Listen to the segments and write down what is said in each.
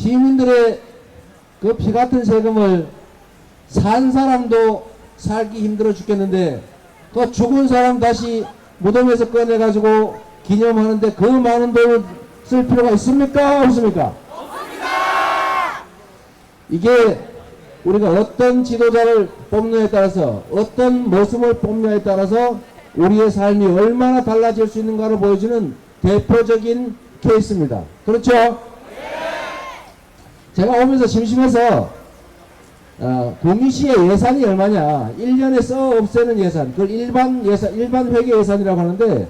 시민들의 그 피 같은 세금을 산 사람도 살기 힘들어 죽겠는데 또 죽은 사람 다시 무덤에서 꺼내가지고 기념하는데 그 많은 돈을 쓸 필요가 있습니까? 없습니까? 없습니다! 이게 우리가 어떤 지도자를 뽑느냐에 따라서 어떤 모습을 뽑느냐에 따라서 우리의 삶이 얼마나 달라질 수 있는가를 보여주는 대표적인 케이스입니다. 그렇죠? 네. 제가 오면서 심심해서 구미시의 예산이 얼마냐 1년에 써 없애는 예산 그걸 일반 회계 예산이라고 하는데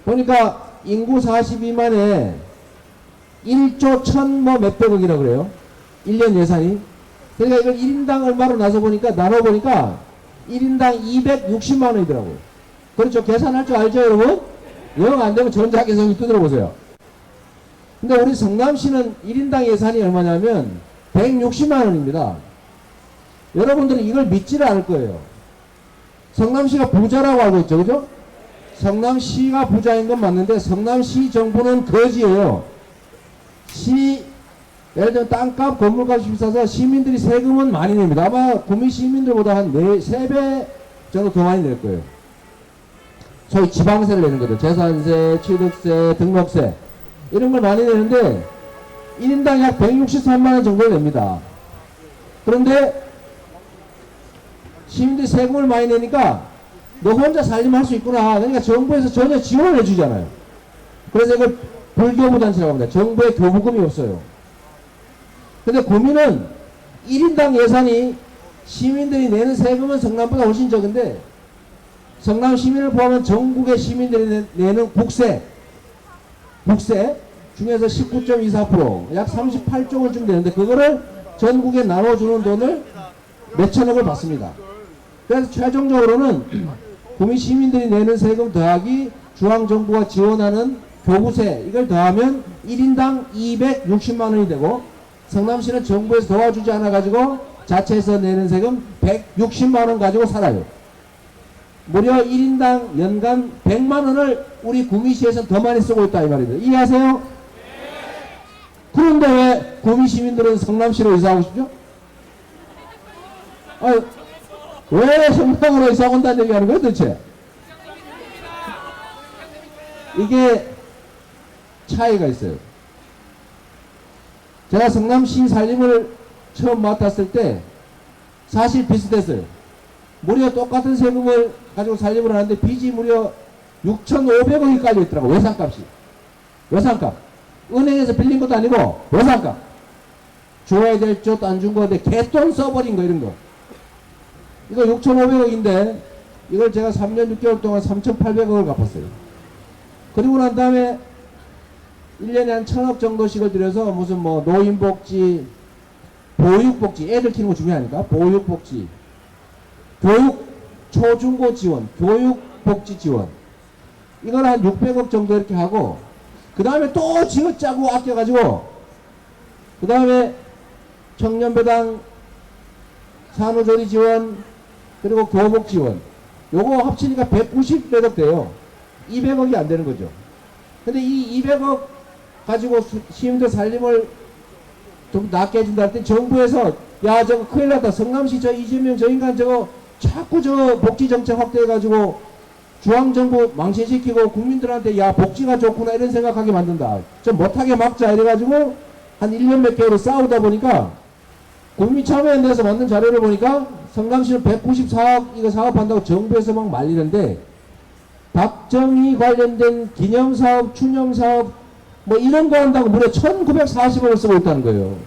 보니까 인구 42만에 1조 1000 뭐 몇백억이라고 그래요. 1년 예산이. 그러니까 이걸 1인당 얼마로 나눠보니까 1인당 260만 원이더라고요. 그렇죠. 계산할 줄 알죠, 여러분? 영 안 되면 전자계산기 두드려 보세요. 근데 우리 성남시는 1인당 예산이 얼마냐면 160만 원입니다. 여러분들은 이걸 믿지를 않을 거예요. 성남시가 부자라고 알고 있죠, 그죠? 성남시가 부자인 건 맞는데 성남시 정부는 거지예요. 예를 들면 땅값, 건물값이 비싸서 시민들이 세금은 많이 냅니다. 아마 구미 시민들보다 한 3배 정도 더 많이 낼 거예요. 소위 지방세를 내는 거죠. 재산세, 취득세, 등록세 이런 걸 많이 내는데 1인당 약 163만원 정도를 냅니다. 그런데 시민들이 세금을 많이 내니까 너 혼자 살림할 수 있구나. 그러니까 정부에서 전혀 지원을 해주잖아요. 그래서 이걸 불교부단체라고 합니다. 정부의 교부금이 없어요. 근데 구미는 1인당 예산이 시민들이 내는 세금은 성남보다 훨씬 적은데 성남 시민을 포함한 전국의 시민들이 내는 국세 중에서 19.24% 약 38조 원쯤 되는데 그거를 전국에 나눠주는 돈을 몇천억을 받습니다. 그래서 최종적으로는 구미 시민들이 내는 세금 더하기 중앙정부가 지원하는 교부세 이걸 더하면 1인당 260만 원이 되고 성남시는 정부에서 도와주지 않아 가지고 자체에서 내는 세금 160만 원 가지고 살아요. 무려 1인당 연간 100만 원을 우리 구미시에서는 더 많이 쓰고 있다 이 말입니다. 이해하세요? 네. 그런데 왜 구미 시민들은 성남시로 이사하고 싶죠? 왜 성남으로 이사 온다는 얘기 하는 거예요 도대체? 이게 차이가 있어요. 제가 성남시 살림을 처음 맡았을 때 사실 비슷했어요. 무려 똑같은 세금을 가지고 살림을 하는데 빚이 무려 6,500원이 깔려 있더라고. 외상값이. 외상값. 은행에서 빌린 것도 아니고 외상값. 줘야 될 것 안 준 거인데 개돈 써버린 거 이런 거. 이거 6,500억인데 이걸 제가 3년 6개월 동안 3,800억을 갚았어요. 그리고 난 다음에 1년에 한 1,000억 정도씩을 들여서 무슨 뭐 노인복지, 보육복지, 애들 키우는 거 중요하니까 보육복지, 교육 초중고 지원, 교육복지 지원 이걸 한 600억 정도 이렇게 하고 그 다음에 또 지어짜고 아껴가지고 그 다음에 청년배당 산후조리 지원 그리고 교복 지원 요거 합치니까 190억 돼요. 200억이 안 되는 거죠. 근데 이 200억 가지고 시민들 살림을 좀 낫게 해준다 할 때 정부에서 야 저거 큰일 났다. 성남시 저 이재명 저 인간 저거 자꾸 저 복지정책 확대해가지고 중앙정부 망신시키고 국민들한테 야 복지가 좋구나 이런 생각하게 만든다. 좀 못하게 막자 이래가지고 한 1년 몇 개월을 싸우다 보니까 국민참여연대에서 만든 자료를 보니까 성남시는 194억 이거 사업한다고 정부에서 막 말리는데 박정희 관련된 기념사업, 추념사업 뭐 이런 거 한다고 무려 1940억을 쓰고 있다는 거예요.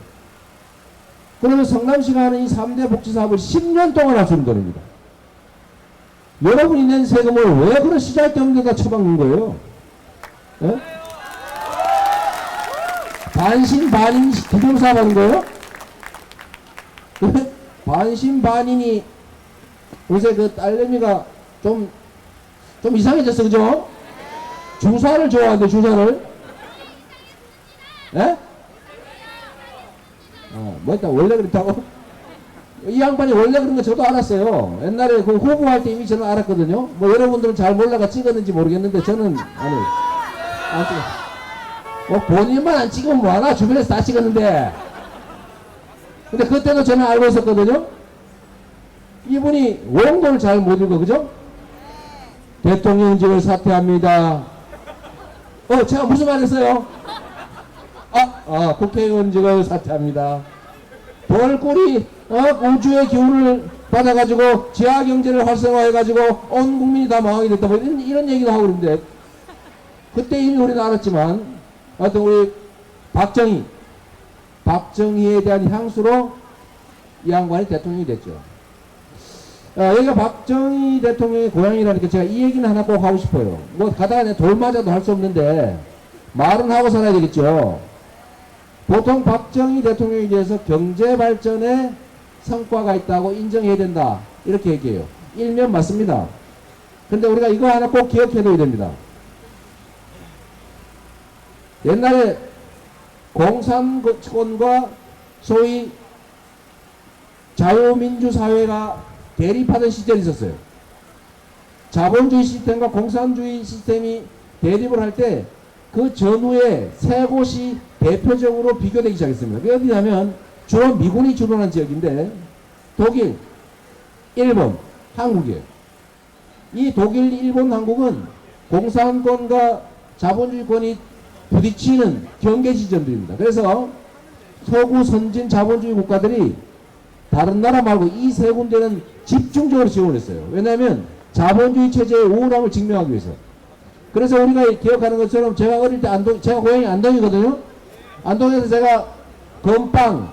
그러면 성남시가 하는 이 3대 복지사업을 10년 동안 할 수 있는 돈입니다. 여러분이 낸 세금을 왜 그런 시잘데없는 데다 처박는 거예요? 예? 반신반인 기념사업 하는 거예요? 반신반인이 요새 그 딸내미가 좀 이상해졌어, 그죠? 주사를 좋아하는데, 주사를. 예? 뭐 했다, 원래 그랬다고? 이 양반이 원래 그런 거 저도 알았어요. 옛날에 그 후보할 때 이미 저는 알았거든요. 뭐 여러분들은 잘 몰라가 찍었는지 모르겠는데 저는, 안 찍어. 뭐 본인만 안 찍으면 뭐하나? 주변에서 다 찍었는데. 근데 그때도 저는 알고 있었거든요. 이분이 원고를 잘 못 읽어, 그죠? 대통령직을 사퇴합니다. 제가 무슨 말 했어요? 국회의원직을 사퇴합니다. 벌꿀이, 우주의 기운을 받아가지고 지하 경제를 활성화해가지고 온 국민이 다 망하게 됐다. 뭐 이런 얘기도 하고 그러는데, 그때 이미 우리는 알았지만, 하여튼 우리 박정희에 대한 향수로 이 양반이 대통령이 됐죠. 여기가 박정희 대통령의 고향이라니까 제가 이 얘기는 하나 꼭 하고 싶어요. 뭐 가다가 내가 돌 맞아도 할 수 없는데 말은 하고 살아야 되겠죠. 보통 박정희 대통령에 대해서 경제 발전에 성과가 있다고 인정해야 된다 이렇게 얘기해요. 일면 맞습니다. 근데 우리가 이거 하나 꼭 기억해둬야 됩니다. 옛날에 공산권과 소위 자유민주사회가 대립하던 시절이 있었어요. 자본주의 시스템과 공산주의 시스템이 대립을 할 때 그 전후에 세 곳이 대표적으로 비교되기 시작했습니다. 그게 어디냐면 주로 미군이 주둔한 지역인데 독일, 일본, 한국이에요. 이 독일, 일본, 한국은 공산권과 자본주의권이 부딪히는 경계 지점들입니다. 그래서 서구 선진 자본주의 국가들이 다른 나라 말고 이 세 군데는 집중적으로 지원을 했어요. 왜냐하면 자본주의 체제의 우월함을 증명하기 위해서. 그래서 우리가 기억하는 것처럼 제가 어릴 때 제가 고향이 안동이거든요. 안동에서 제가 건빵,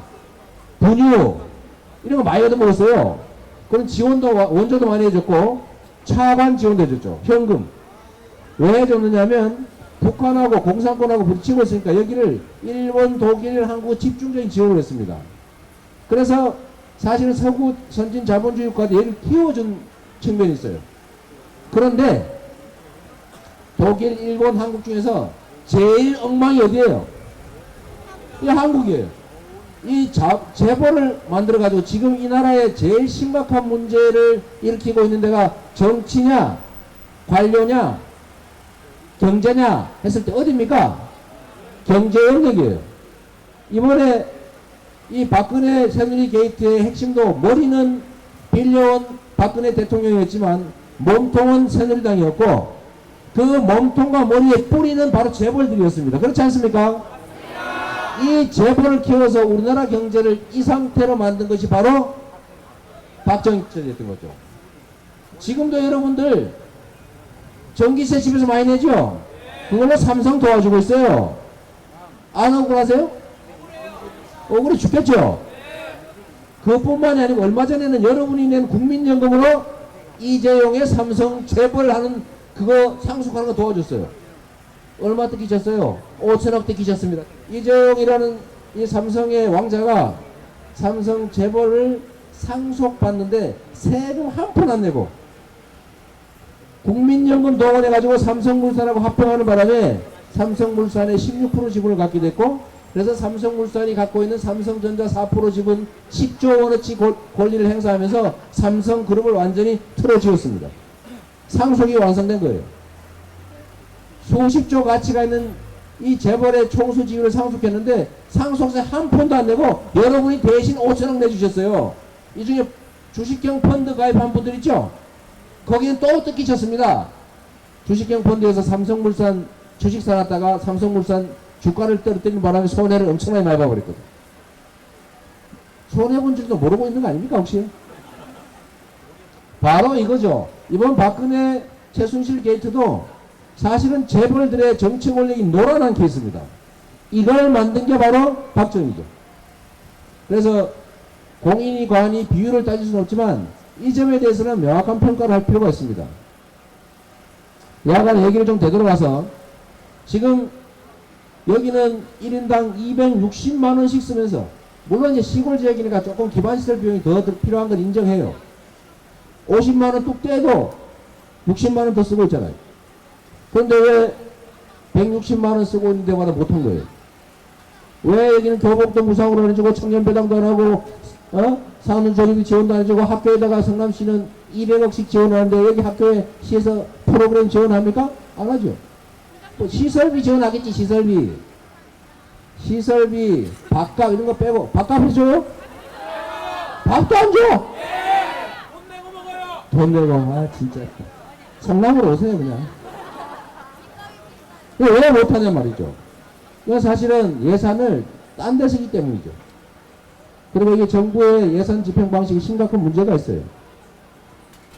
분유 이런 거 많이 얻어먹었어요. 그런 지원도 원조도 많이 해줬고 차관 지원도 해줬죠. 현금. 왜 해줬느냐면 북한하고 공산권하고 부딪히고 있으니까 여기를 일본, 독일, 한국 집중적인 지원을 했습니다. 그래서 사실은 서구 선진 자본주의 국가들이 얘를 키워준 측면이 있어요. 그런데 독일, 일본, 한국 중에서 제일 엉망이 어디예요? 이 한국이에요. 이 재벌을 만들어가지고 지금 이 나라에 제일 심각한 문제를 일으키고 있는 데가 정치냐, 관료냐, 경제냐 했을 때 어디입니까? 경제 영역이에요. 이번에 이 박근혜 새누리 게이트의 핵심도 머리는 빌려온 박근혜 대통령이었지만 몸통은 새누리당이었고 그 몸통과 머리의 뿌리는 바로 재벌들이었습니다. 그렇지 않습니까? 이 재벌을 키워서 우리나라 경제를 이 상태로 만든 것이 바로 박정희 시절이었던 거죠. 지금도 여러분들 전기세 집에서 많이 내죠? 그걸로 삼성 도와주고 있어요. 안 억울하세요? 억울해 죽겠죠? 그것뿐만이 아니고 얼마 전에는 여러분이 낸 국민연금으로 이재용의 삼성 재벌하는 그거 상속하는 거 도와줬어요. 얼마 뜯기셨어요? 5천억 뜯기셨습니다. 이재용이라는 이 삼성의 왕자가 삼성 재벌을 상속받는데 세금 한 푼 안 내고 국민연금 동원해가지고 삼성물산하고 합병하는 바람에 삼성물산의 16% 지분을 갖게 됐고 그래서 삼성물산이 갖고 있는 삼성전자 4% 지분 10조 원어치 권리를 행사하면서 삼성그룹을 완전히 틀어지었습니다. 상속이 완성된 거예요. 수십조 가치가 있는 이 재벌의 총수 지위를 상속했는데 상속세 한 푼도 안 내고 여러분이 대신 5천억 내주셨어요. 이 중에 주식형 펀드 가입한 분들 있죠? 거기는 또 뜯기셨습니다. 주식형 펀드에서 삼성물산 주식 사놨다가 삼성물산 주가를 떨어뜨리는 바람에 손해를 엄청나게 많이 봐버렸거든. 손해본 줄도 모르고 있는 거 아닙니까 혹시? 바로 이거죠. 이번 박근혜 최순실 게이트도 사실은 재벌들의 정치 권력이 노란한 케이스입니다. 이걸 만든 게 바로 박정희죠. 그래서 공인이 관이 비율을 따질 수는 없지만 이 점에 대해서는 명확한 평가를 할 필요가 있습니다. 야간 얘기를 좀 되돌아가서 지금 여기는 1인당 260만원씩 쓰면서 물론 이제 시골 지역이니까 조금 기반시설 비용이 더 필요한 건 인정해요. 50만원 뚝 떼도 60만원 더 쓰고 있잖아요. 그런데 왜 160만원 쓰고 있는 데마다 못한 거예요? 왜 여기는 교복도 무상으로 해주고 청년배당도 안 하고 산후조리비 지원도 안 해주고 학교에다가 성남시는 200억씩 지원하는데 여기 학교에 시에서 프로그램 지원합니까? 안 하죠. 뭐 시설비 지원하겠지. 시설비 밥값 이런 거 빼고 밥값 해줘요? 밥도 안 줘. 돈 내고 먹어요. 돈 내고, 아, 진짜. 성남으로 오세요, 그냥. 왜 못하냐 말이죠. 이건 사실은 예산을 딴 데 쓰기 때문이죠. 그리고 이게 정부의 예산 집행 방식이 심각한 문제가 있어요.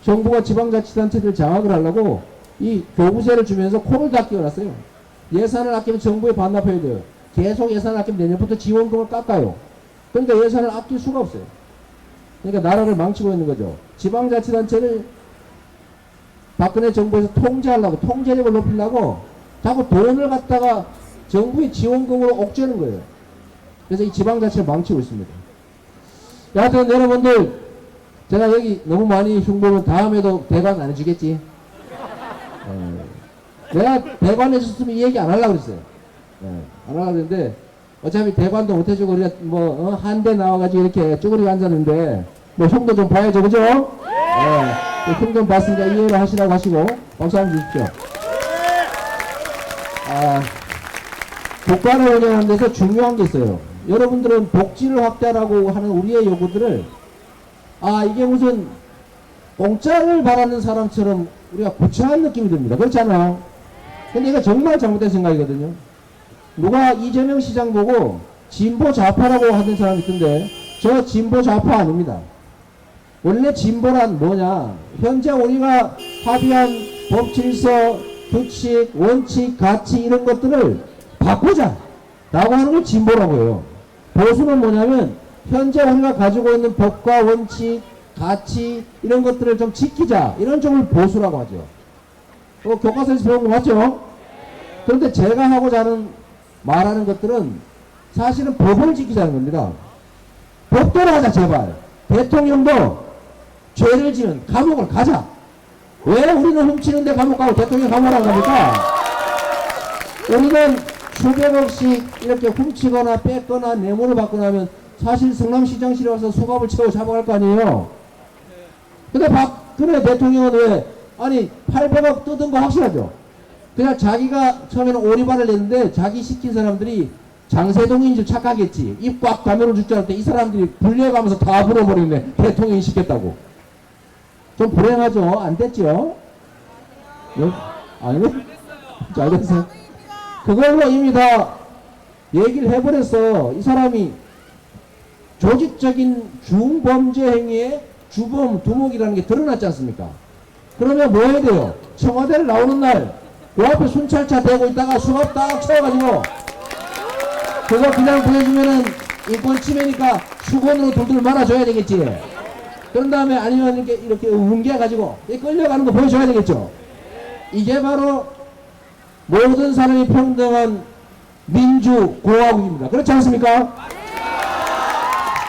정부가 지방자치단체들 장악을 하려고 이 교부세를 주면서 코를 다 끼워놨어요. 예산을 아끼면 정부에 반납해야 돼요. 계속 예산을 아끼면 내년부터 지원금을 깎아요. 그러니까 예산을 아낄 수가 없어요. 그러니까 나라를 망치고 있는 거죠. 지방자치단체를 박근혜 정부에서 통제하려고, 통제력을 높이려고 자꾸 돈을 갖다가 정부의 지원금으로 옥죄는 거예요. 그래서 이 지방자치를 망치고 있습니다. 여하튼 여러분들, 제가 여기 너무 많이 흉보면 다음에도 대관 안 해주겠지? 내가 대관 해줬으면 이 얘기 안 하려고 그랬어요. 안 하려고 그랬는데, 어차피 대관도 못 해주고, 우리가 뭐, 한 대 나와가지고 이렇게 쭈그리고 앉았는데, 뭐, 흉도 좀 봐야죠, 그죠? 흉 좀 봤으니까 이해를 하시라고 하시고, 박수 한번 주십시오. 국가를 운영하는 데서 중요한 게 있어요. 여러분들은 복지를 확대하라고 하는 우리의 요구들을, 이게 무슨 공짜를 바라는 사람처럼 우리가 구차한 느낌이 듭니다. 그렇지 않아요? 근데 이거 정말 잘못된 생각이거든요. 누가 이재명 시장 보고 진보 좌파라고 하는 사람이 있던데, 저 진보 좌파 아닙니다. 원래 진보란 뭐냐? 현재 우리가 합의한 법 질서, 규칙, 원칙, 가치 이런 것들을 바꾸자 라고 하는 걸 진보라고 해요. 보수는 뭐냐면 현재 우리가 가지고 있는 법과 원칙, 가치 이런 것들을 좀 지키자 이런 쪽을 보수라고 하죠. 교과서에서 배운 거 맞죠? 그런데 제가 하고자 하는 말하는 것들은 사실은 법을 지키자는 겁니다. 법대로 하자 제발. 대통령도 죄를 지면 감옥을 가자. 왜 우리는 훔치는데 감옥 가고 대통령 감옥을 안 갑니까? 우리는 수백억씩 이렇게 훔치거나 뺐거나 뇌물을 받고 나면 사실 성남시장실에 와서 수갑을 채워 잡아갈 거 아니에요. 근데 박근혜 대통령은 왜, 800억 뜯은 거 확실하죠? 그냥 자기가 처음에는 오리발을 냈는데 자기 시킨 사람들이 장세동인 줄 착각했지. 입 꽉 다물어 줄 줄 알았더니 이 사람들이 불려가면서 다 불어버리네. 대통령이 시켰다고. 좀 불행하죠? 안 됐죠? 네? 아니요? 잘 됐어요. 그걸로 이미 다 얘기를 해버렸어. 이 사람이 조직적인 중범죄 행위의 주범, 두목이라는 게 드러났지 않습니까? 그러면 뭐 해야 돼요? 청와대를 나오는 날, 그 앞에 순찰차 대고 있다가 수갑 딱 채워가지고, 그거 그냥 보여주면은 인권 침해니까 수건으로 돌돌 말아줘야 되겠지. 그런 다음에 아니면 이렇게 뭉개가지고 끌려가는 거 보여줘야 되겠죠. 이게 바로 모든 사람이 평등한 민주공화국입니다. 그렇지 않습니까?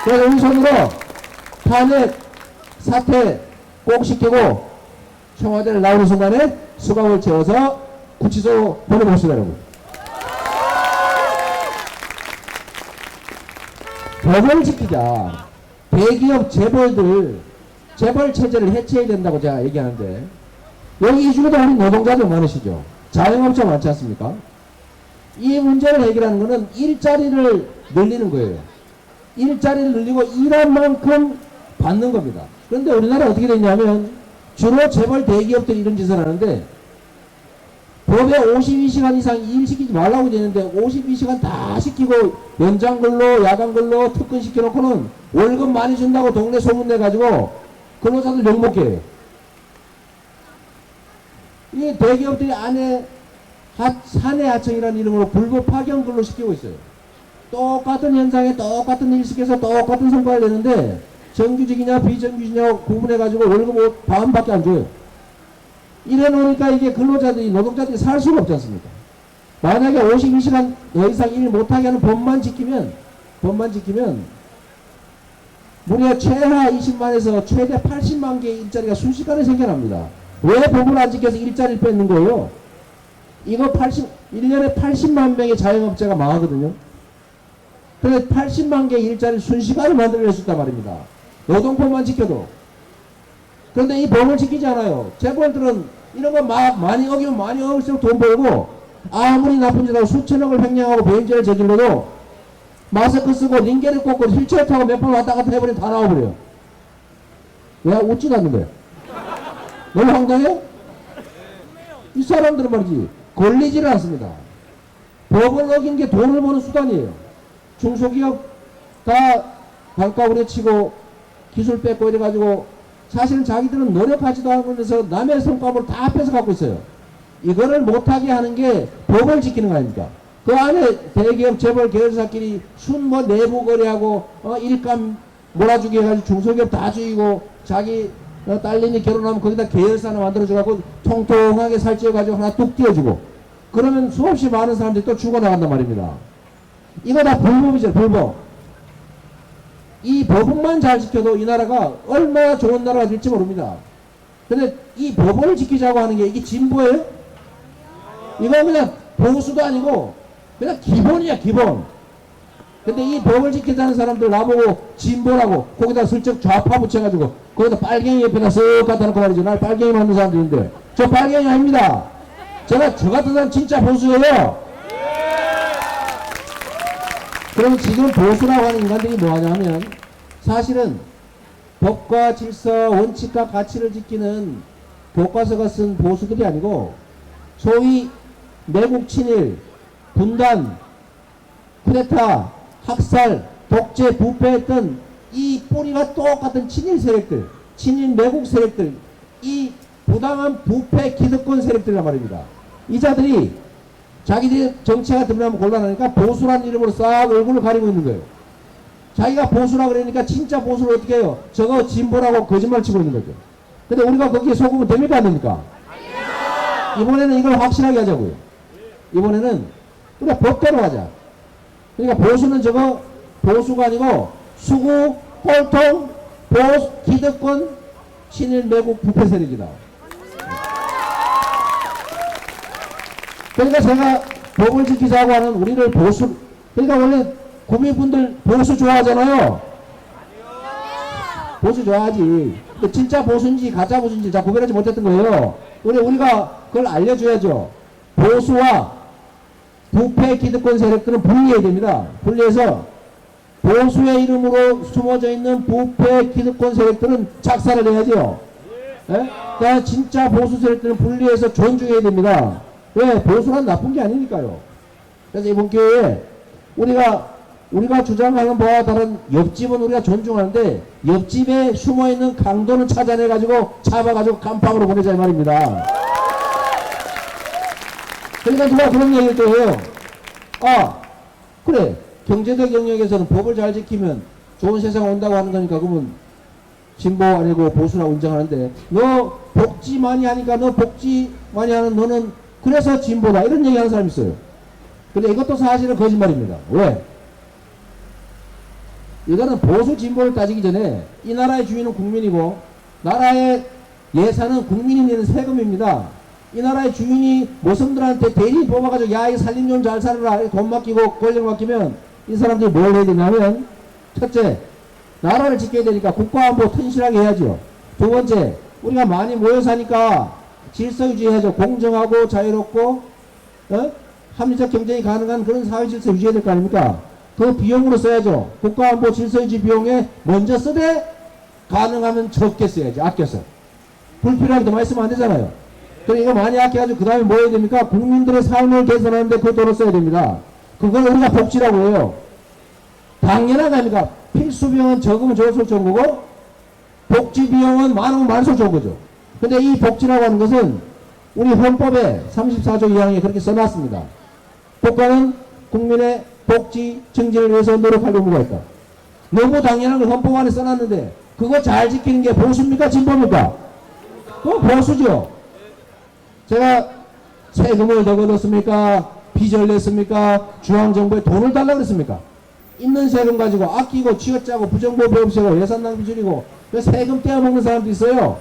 그래서 우선으로 탄핵 사퇴 꼭 시키고 청와대를 나오는 순간에 수갑을 채워서 구치소 보내봅시다, 여러분. 법을 지키자. 대기업 재벌 체제를 해체해야 된다고 제가 얘기하는데, 여기 이 중에도 우리 노동자들 많으시죠. 자영업자 많지 않습니까? 이 문제를 해결하는 것은 일자리를 늘리는 거예요. 일자리를 늘리고 일한 만큼 받는 겁니다. 그런데 우리나라 어떻게 됐냐면 주로 재벌 대기업들이 이런 짓을 하는데, 법에 52시간 이상 일 시키지 말라고 되는데 52시간 다 시키고 연장근로, 야간근로, 특근 시켜놓고는 월급 많이 준다고 동네 소문내가지고 근로자들 욕먹게 해요. 이 대기업들이 사내 하청이라는 이름으로 불법 파견 근로 시키고 있어요. 똑같은 현상에 똑같은 일 시켜서 똑같은 성과를 내는데 정규직이냐 비정규직이냐 구분해가지고 월급 반밖에 안 줘요. 이래 놓으니까 이게 근로자들이, 노동자들이 살 수가 없지 않습니까? 만약에 52시간 더 이상 일 못하게 하는 법만 지키면 무려 최하 20만에서 최대 80만 개의 일자리가 순식간에 생겨납니다. 왜 법을 안 지켜서 일자리를 뺏는 거예요? 이거 1년에 80만 명의 자영업자가 망하거든요. 그래서 80만 개의 일자리를 순식간에 만들어낼 수 있단 말입니다. 노동법만 지켜도. 그런데 이 법을 지키지 않아요. 재벌들은 이런 거 많이 어기면 많이 어길수록 돈 벌고, 아무리 나쁜 짓하고 수천억을 횡령하고 배임죄를 저질러도 마스크 쓰고 링게를 꽂고 휠체어 타고 몇 번 왔다 갔다 해버리면 다 나와버려요. 왜 웃지도 않는데? 너무 황당해? 이 사람들은 말이지 걸리지를 않습니다. 법을 어긴 게 돈을 버는 수단이에요. 중소기업 다 발가 우려치고 기술 뺏고 이래가지고 사실은 자기들은 노력하지도 않으면서 남의 성과물을 다 뺏어 갖고 있어요. 이거를 못하게 하는 게 법을 지키는 거 아닙니까? 그 안에 대기업 재벌 계열사끼리 순뭐 내부 거래하고 일감 몰아주기 해가지고 중소기업 다 죽이고 자기 딸내미 결혼하면 거기다 계열사 하나 만들어줘갖고 통통하게 살찌워가지고 하나 뚝 띄워주고 그러면 수없이 많은 사람들이 또 죽어나간단 말입니다. 이거 다 불법이죠. 불법. 이 법만 잘 지켜도 이 나라가 얼마나 좋은 나라가 될지 모릅니다. 근데 이 법을 지키자고 하는 게 이게 진보예요? 이거 그냥 보수도 아니고 그냥 기본이야 기본. 근데 이 법을 지키자는 사람들 나보고 진보라고 거기다 슬쩍 좌파 붙여가지고 거기다 빨갱이 옆에다 쓱 갖다 놓고 말이죠. 날 빨갱이 만든 사람들인데 저 빨갱이 아닙니다. 제가 저 같은 사람 진짜 보수예요. 그럼 지금 보수라고 하는 인간들이 뭐하냐면 사실은 법과 질서, 원칙과 가치를 지키는 교과서가 쓴 보수들이 아니고 소위 매국 친일, 분단, 쿠데타, 학살, 독재, 부패했던 이 뿌리가 똑같은 친일 세력들, 친일 매국 세력들, 이 부당한 부패 기득권 세력들이란 말입니다. 이 자들이 자기들 정치가 드러나면 곤란하니까 보수라는 이름으로 싹 얼굴을 가리고 있는 거예요. 자기가 보수라 그러니까 진짜 보수를 어떻게 해요? 저거 진보라고 거짓말 치고 있는 거죠. 근데 우리가 거기에 속으면 됩니까 안 됩니까? 이번에는 이걸 확실하게 하자고요. 이번에는 우리가 법대로 하자. 그러니까 보수는 저거 보수가 아니고 수구, 꼴통, 보수, 기득권, 친일 매국 부패 세력이다. 그러니까 제가 법을 지키자고 하는 우리를 보수, 그러니까 원래 국민분들 보수 좋아하잖아요. 보수 좋아하지. 근데 진짜 보수인지 가짜 보수인지 잘 구별하지 못했던 거예요. 우리가 그걸 알려줘야죠. 보수와 부패 기득권 세력들은 분리해야 됩니다. 분리해서 보수의 이름으로 숨어져 있는 부패 기득권 세력들은 작살을 내야죠. 예? 그러니까 진짜 보수 세력들은 분리해서 존중해야 됩니다. 왜? 보수란 나쁜 게 아니니까요. 그래서 이번 기회에 우리가 주장하는 바와 다른 옆집은 우리가 존중하는데 옆집에 숨어있는 강도는 찾아내가지고 잡아가지고 감방으로 보내자 이 말입니다. 그러니까 누가 그런 얘기를 또 해요. 아 그래 경제적 영역에서는 법을 잘 지키면 좋은 세상 온다고 하는 거니까 그러면 진보 아니고 보수라고 인정하는데 너 복지 많이 하니까 너 복지 많이 하는 너는 그래서 진보다 이런 얘기하는 사람이 있어요. 근데 이것도 사실은 거짓말입니다. 왜? 이거는 보수 진보를 따지기 전에 이 나라의 주인은 국민이고 나라의 예산은 국민이 내는 세금입니다. 이 나라의 주인이 모성들한테 대리 뽑아가지고 야 이 살림 좀 잘 살아라 돈 맡기고 권력 맡기면 이 사람들이 뭘 해야 되냐면 첫째 나라를 지켜야 되니까 국가안보 튼실하게 해야죠. 두 번째 우리가 많이 모여 사니까 질서 유지해야죠. 공정하고 자유롭고 합리적 경쟁이 가능한 그런 사회 질서 유지해야 될 거 아닙니까? 그 비용으로 써야죠. 국가안보 질서 유지 비용에 먼저 쓰되 가능하면 적게 써야지. 아껴서. 불필요하게 더 많이 쓰면 안 되잖아요. 그럼 이거 많이 아껴가지고 그 다음에 뭐 해야 됩니까? 국민들의 삶을 개선하는데 그 돈을 써야 됩니다. 그걸 우리가 복지라고 해요. 당연한 거 아닙니까? 필수 비용은 적으면 좋을수록 좋은 거고 복지 비용은 많으면 많을수록 좋은 거죠. 근데 이 복지라고 하는 것은 우리 헌법에 34조 2항에 그렇게 써놨습니다. 국가는 국민의 복지 증진을 위해서 노력할 의무가 있다. 너무 당연한 걸 헌법 안에 써놨는데 그거 잘 지키는 게 보수입니까? 진보입니까? 그건 보수죠. 제가 세금을 더 걷었습니까? 빚을 냈습니까? 중앙정부에 돈을 달라고 그랬습니까? 있는 세금 가지고 아끼고 쥐어짜고 부정보 배업세고 예산 낭비 줄이고 세금 떼어먹는 사람도 있어요.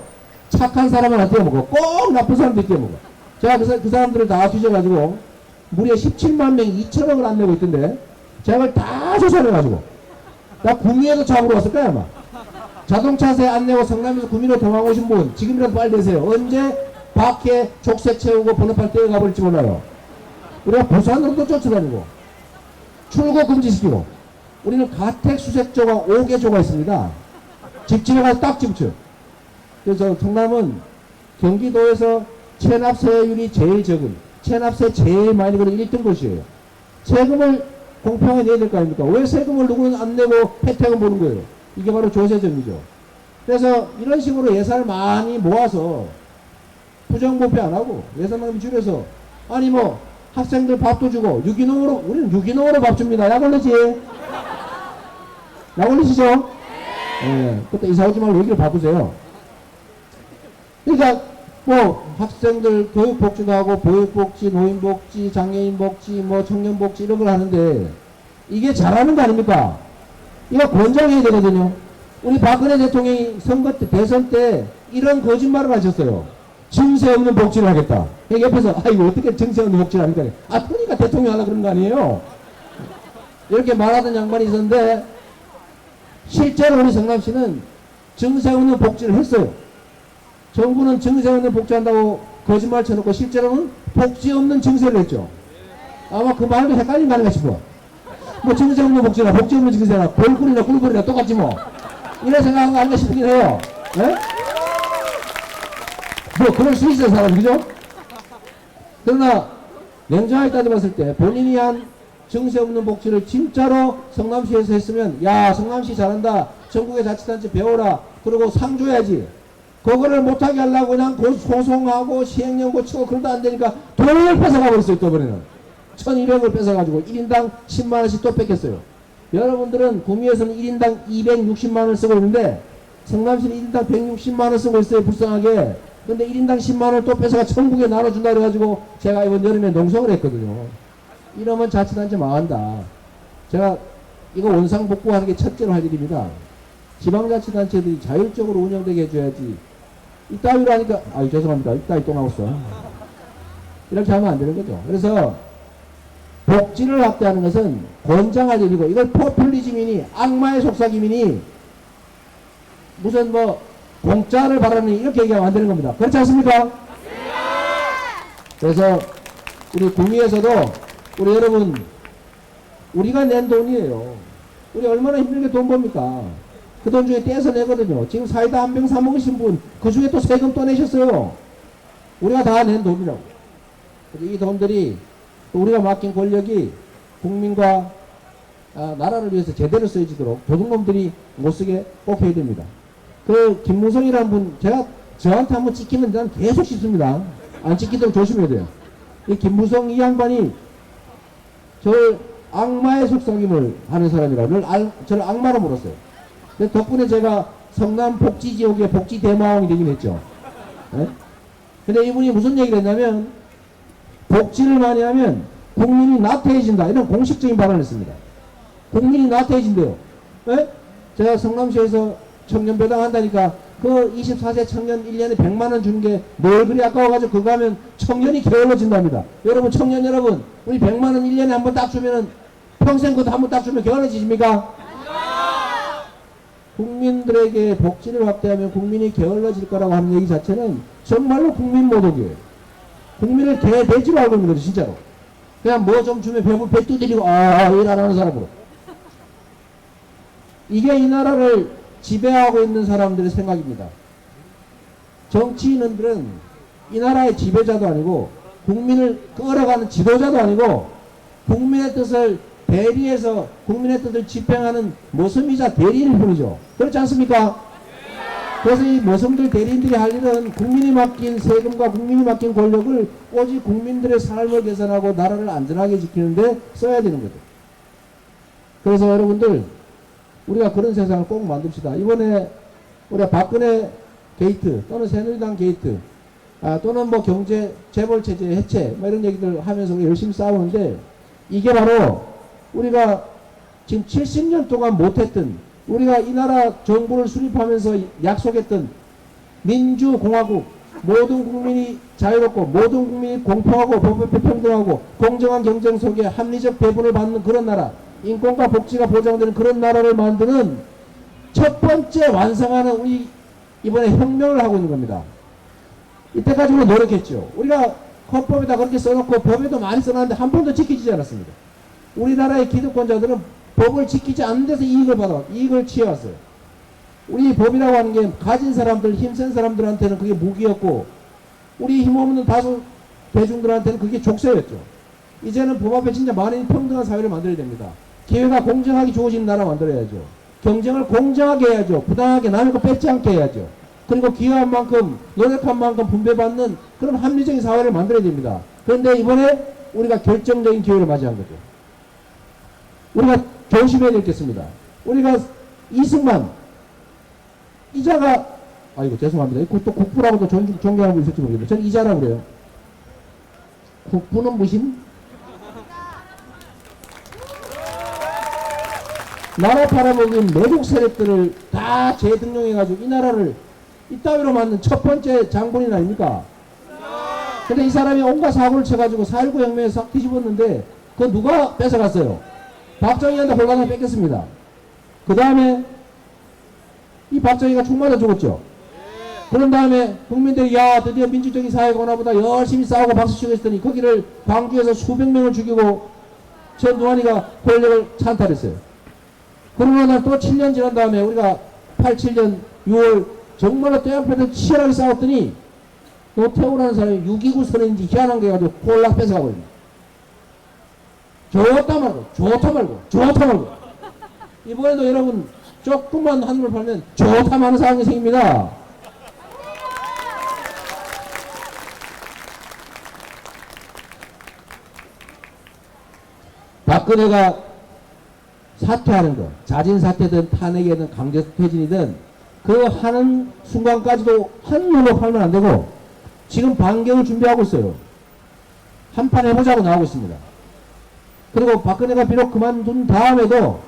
착한 사람은 안 떼어먹어. 꼭 나쁜 사람도 떼어먹어. 제가 그 사람들을 다 뒤져가지고 무려 17만 명이 2천억을 안 내고 있던데 제가 그걸 다 조사해가지고 나 구미에도 잡으러 왔을 거야 아마. 자동차세 안 내고 성남에서 구미로 도망 오신 분 지금이라도 빨리 내세요. 언제 밖에 족쇄 채우고 번호판 떼어가 버릴지 몰라요. 우리가 부산으로도 쫓아다니고 출국 금지시키고 우리는 가택수색조가 5개조가 있습니다. 집집에 가서 딱 집죠. 그래서 성남은 경기도에서 체납세율이 제일 적은, 체납세 제일 많이 그런 1등 도시예요. 세금을 공평하게 내야 될 거 아닙니까? 왜 세금을 누구는 안 내고 혜택을 보는 거예요? 이게 바로 조세정이죠. 그래서 이런 식으로 예산을 많이 모아서 부정부패 안 하고 예산 낭비 줄여서, 아니 뭐 학생들 밥도 주고 유기농으로, 우리는 유기농으로 밥 줍니다. 약 올리지? 약 올리시죠? 예. 그때 이사 오지 말고 여기를 바꾸세요. 그러니까 뭐 학생들 교육복지도 하고 보육복지, 노인복지, 장애인복지, 뭐 청년복지 이런 걸 하는데 이게 잘하는 거 아닙니까? 이거 권장해야 되거든요. 우리 박근혜 대통령이 선거 때, 대선 때 이런 거짓말을 하셨어요. 증세 없는 복지를 하겠다. 옆에서 이거 어떻게 증세 없는 복지를 하니까, 그러니까 대통령 하려고 그런 거 아니에요. 이렇게 말하던 양반이 있었는데 실제로 우리 성남시는 증세 없는 복지를 했어요. 정부는 증세 없는 복지한다고 거짓말 쳐놓고 실제로는 복지 없는 증세를 했죠. 아마 그 말도 헷갈린 거 아닌가 싶어. 뭐 증세 없는 복지나 복지 없는 증세나 골꿀이나 꿀벌이나 똑같지 뭐. 이런 생각한 거 아닌가 싶긴 해요. 네? 뭐 그럴 수 있어요, 사람. 그죠? 그러나 냉정하게 따져봤을 때 본인이 한 증세 없는 복지를 진짜로 성남시에서 했으면, 야 성남시 잘한다, 전국의 자치단체 배워라, 그리고 상 줘야지. 그거를 못하게 하려고 그냥 소송하고 시행령 고치고 그러다 안 되니까 돈을 뺏어가 버렸어요. 또 이번에는 1200을 뺏어가지고 1인당 10만원씩 또 뺏겼어요. 여러분들은 구미에서는 1인당 260만원을 쓰고 있는데 성남시는 1인당 160만원 쓰고 있어요. 불쌍하게. 근데 1인당 10만원을 또 뺏어가 전국에 나눠준다 그래가지고 제가 이번 여름에 농성을 했거든요. 이러면 자치단체 망한다. 제가 이거 원상복구하는 게 첫째로 할 일입니다. 지방자치단체들이 자율적으로 운영되게 해줘야지. 이따위로 하니까, 죄송합니다. 이따위 또 나왔어. 이렇게 하면 안 되는 거죠. 그래서 복지를 확대하는 것은 권장할 일이고, 이걸 포퓰리즘이니 악마의 속삭임이니 무슨 뭐 공짜를 바라니 이렇게 얘기하면 안 되는 겁니다. 그렇지 않습니까? 그래서 우리 구미에서도 우리 여러분, 우리가 낸 돈이에요. 우리 얼마나 힘들게 돈 법니까? 그 돈 중에 떼서 내거든요. 지금 사이다 한 병 사 먹으신 분, 그 중에 또 세금 또 내셨어요. 우리가 다 낸 돈이라고. 이 돈들이, 우리가 맡긴 권력이 국민과 나라를 위해서 제대로 쓰여지도록 도둑놈들이 못 쓰게 꼭 해야 됩니다. 그 김무성이라는 분, 저한테 한번 찍히면 난 계속 씹습니다. 안 찍히도록 조심해야 돼요. 이 김무성 이 양반이 저를 악마의 속삭임을 하는 사람이라 저를 악마로 물었어요. 근데 덕분에 제가 성남 복지지역의 복지대마왕이 되긴 했죠. 네? 근데 이분이 무슨 얘기를 했냐면, 복지를 많이 하면 국민이 나태해진다, 이런 공식적인 발언을 했습니다. 국민이 나태해진대요. 네? 제가 성남시에서 청년배당 한다니까 그 24세 청년 1년에 100만원 주는 게 뭘 그리 아까워가지고 그거 하면 청년이 게을러진답니다. 여러분, 청년 여러분, 우리 100만원 1년에 한 번 딱 주면은 평생 그거 한 번 딱 주면 게을러지십니까? 국민들에게 복지를 확대하면 국민이 게을러질 거라고 하는 얘기 자체는 정말로 국민 모독이에요. 국민을 개돼지로 알고 있는 거죠, 진짜로. 그냥 뭐 좀 주면 배 두드리고, 일 안 하는 사람으로. 이게 이 나라를 지배하고 있는 사람들의 생각입니다. 정치인들은 이 나라의 지배자도 아니고, 국민을 끌어가는 지도자도 아니고, 국민의 뜻을 대리해서 국민의 뜻을 집행하는 모섬이자 대리인일 뿐이죠. 그렇지 않습니까? 그래서 이 모섬들 대리인들이 할 일은 국민이 맡긴 세금과 국민이 맡긴 권력을 오직 국민들의 삶을 개선하고 나라를 안전하게 지키는데 써야 되는 거죠. 그래서 여러분들, 우리가 그런 세상을 꼭 만듭시다. 이번에 우리가 박근혜 게이트 또는 새누리당 게이트 또는 뭐 경제 재벌체제 해체 뭐 이런 얘기들 하면서 열심히 싸우는데, 이게 바로 우리가 지금 70년 동안 못했던, 우리가 이 나라 정부를 수립하면서 약속했던 민주공화국, 모든 국민이 자유롭고 모든 국민이 공평하고 법에 평등하고 공정한 경쟁 속에 합리적 배분을 받는 그런 나라, 인권과 복지가 보장되는 그런 나라를 만드는 첫 번째 완성하는 우리 이번에 혁명을 하고 있는 겁니다. 이때까지 우리가 노력했죠. 우리가 헌법에다 그렇게 써놓고 법에도 많이 써놨는데 한 번도 지켜지지 않았습니다. 우리나라의 기득권자들은 법을 지키지 않는 데서 이익을 취해왔어요. 우리 법이라고 하는 게 가진 사람들, 힘센 사람들한테는 그게 무기였고 우리 힘없는 다수 대중들한테는 그게 족쇄였죠. 이제는 법 앞에 진짜 만인 평등한 사회를 만들어야 됩니다. 기회가 공정하게 주어지는 나라 만들어야죠. 경쟁을 공정하게 해야죠. 부당하게 남의 거 뺏지 않게 해야죠. 그리고 기여한 만큼 노력한 만큼 분배받는 그런 합리적인 사회를 만들어야 됩니다. 그런데 이번에 우리가 결정적인 기회를 맞이한 거죠. 우리가 조심해야 되겠습니다. 우리가 이승만 이자가 아이고 죄송합니다. 또 국부라고도 존경하고 있을지 모르겠는데 저는 이자라고 그래요. 국부는 무심? 나라 팔아먹은 매국 세력들을 다 재등용해가지고 이 나라를 이따위로 만든 첫 번째 장본인 아닙니까? 근데 이 사람이 온갖 사고를 쳐가지고 4.19 혁명에 싹 뒤집었는데 그거 누가 뺏어갔어요? 박정희한테 홀가닥 뺏겼습니다. 그 다음에 이 박정희가 총 맞아 죽었죠. 그런 다음에 국민들이 야 드디어 민주적인 사회가 오나보다 열심히 싸우고 박수치고 있더니 거기를 광주에서 수백 명을 죽이고 전두환이가 권력을 찬탈했어요. 그러고 난 또 7년 지난 다음에 우리가 87년 6월 정말로 떼양패들 치열하게 싸웠더니 노태우라는 사람이 6.29 선언인지 희한한 게 가지고 콜락 뺏어가버립니다. 좋다 말고 좋다 말고 좋다 말고 이번에도 여러분 조금만 한눈을 팔면 좋다 많은 상황이 생깁니다. 박근혜가 사퇴하는 거, 자진 사퇴든 탄핵이든 강제 퇴진이든 그 하는 순간까지도 한눈으로 팔면 안 되고 지금 반격을 준비하고 있어요. 한판 해보자고 나오고 있습니다. 그리고 박근혜가 비록 그만둔 다음에도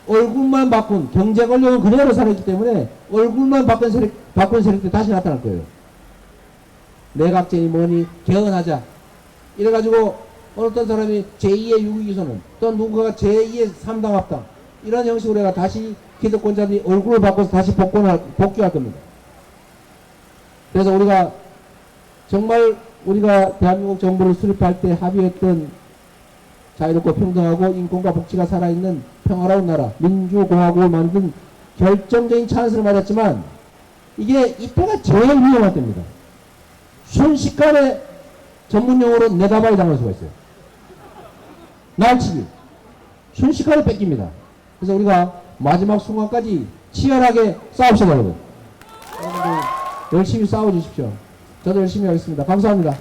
얼굴만 바꾼 경제 권력은 그대로 살아있기 때문에 얼굴만 바꾼 세력들이 다시 나타날 거예요. 내각제니 뭐니 개헌하자 이래가지고 어떤 사람이 제2의 유기기소는 또 누군가가 제2의 3당 합당 이런 형식으로 해가 다시 기득권자들이 얼굴을 바꿔서 다시 복귀할 겁니다. 그래서 우리가 정말 우리가 대한민국 정부를 수립할 때 합의했던 자유롭고 평등하고 인권과 복지가 살아있는 평화로운 나라 민주공화국을 만든 결정적인 찬스를 맞았지만 이게 이때가 제일 위험할 때입니다. 순식간에 전문용어로 내다발이 당할 수가 있어요. 날치기 순식간에 뺏깁니다. 그래서 우리가 마지막 순간까지 치열하게 싸웁시다 여러분. 여러분들 열심히 싸워주십시오. 저도 열심히 하겠습니다. 감사합니다.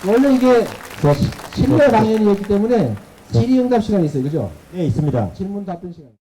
원래 이게 실내 강연이었기 때문에 질의응답 시간이 있어요. 그죠? 네, 있습니다. 질문 답변 시간.